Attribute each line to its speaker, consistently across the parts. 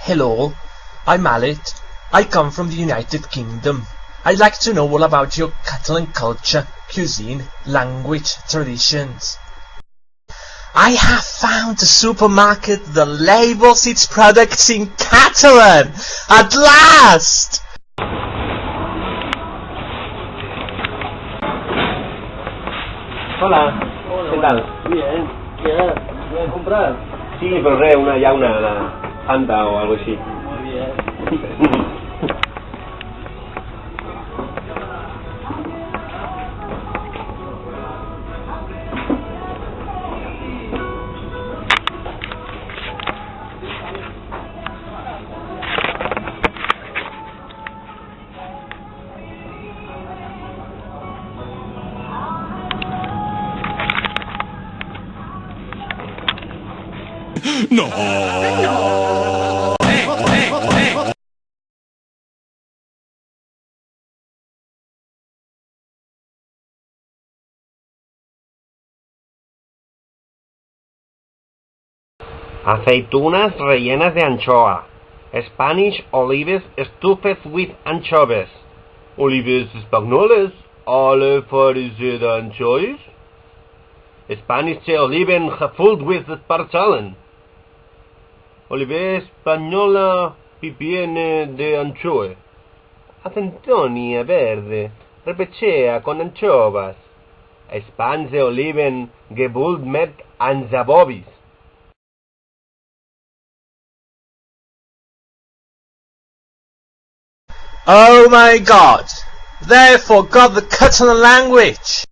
Speaker 1: Hello, I'm Mallet. I come from the United Kingdom. I'd like to know all about your Catalan culture, cuisine, language, traditions. I have found a supermarket that labels its products in Catalan! At last!
Speaker 2: Hola, ¿qué tal?
Speaker 3: Bien, ¿qué voy a comprar?
Speaker 2: Sí, pero ya una Fanta o algo así.
Speaker 3: Muy bien.
Speaker 2: Aceitunas rellenas de anchoa. Spanish olives stuffed with anchovies. Olives españoles alle farcida anchois. Spanish oliven gefüllt with sparchalen. Olive española pipiene de anchoe. Acentonia verde, repechea con anchovas. Spanse oliven gebult met anzabobis.
Speaker 1: Oh my God! They forgot the Catalan language!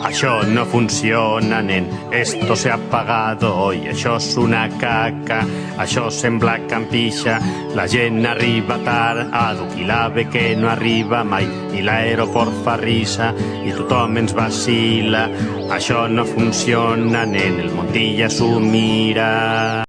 Speaker 4: Això no funciona, nen, esto se ha apagado i això és una caca, això sembla campixa, la gent arriba tard, a Duquilave que no arriba mai, i l'aeroport fa risa, i tothom ens vacila, això no funciona, nen, el Montilla s'ho mira.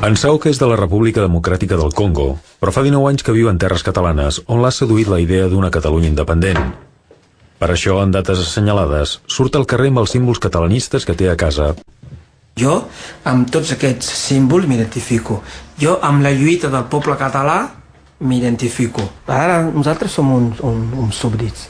Speaker 5: En Sauk és de la República Democràtica del Congo, però fa 19 anys que viu en terres catalanes, on l'ha seduït la idea d'una Catalunya independent. Per això, en dates assenyalades, surt al carrer amb els símbols catalanistes que té a casa.
Speaker 6: Jo, amb tots aquests símbols, m'identifico. Jo, amb la lluita del poble català, m'identifico. Ara nosaltres som uns súbdits.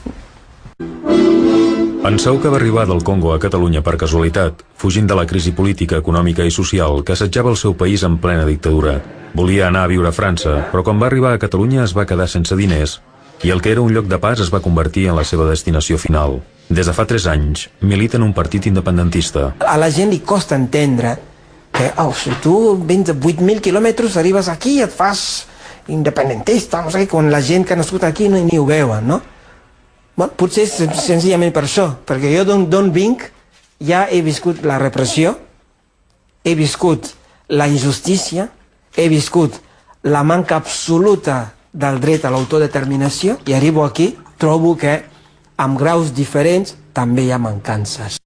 Speaker 5: En Sauk va arribar del Congo a Catalunya per casualitat, fugint de la crisi política, econòmica i social que assetjava el seu país en plena dictadura. Volia anar a viure a França, però quan va arribar a Catalunya es va quedar sense diners i el que era un lloc de pas es va convertir en la seva destinació final. Des de fa 3 anys, milita en un partit independentista.
Speaker 6: A la gent li costa entendre que si tu vens de 8.000 quilòmetres, arribes aquí i et fas independentista, no sé, quan la gent que ha nascut aquí ni ho veuen, no? Bueno, potser és senzillament per això, perquè jo d'on vinc ja he viscut la repressió, he viscut la injustícia, he viscut la manca absoluta del dret a l'autodeterminació i arribo aquí, trobo que amb graus diferents també hi ha mancances.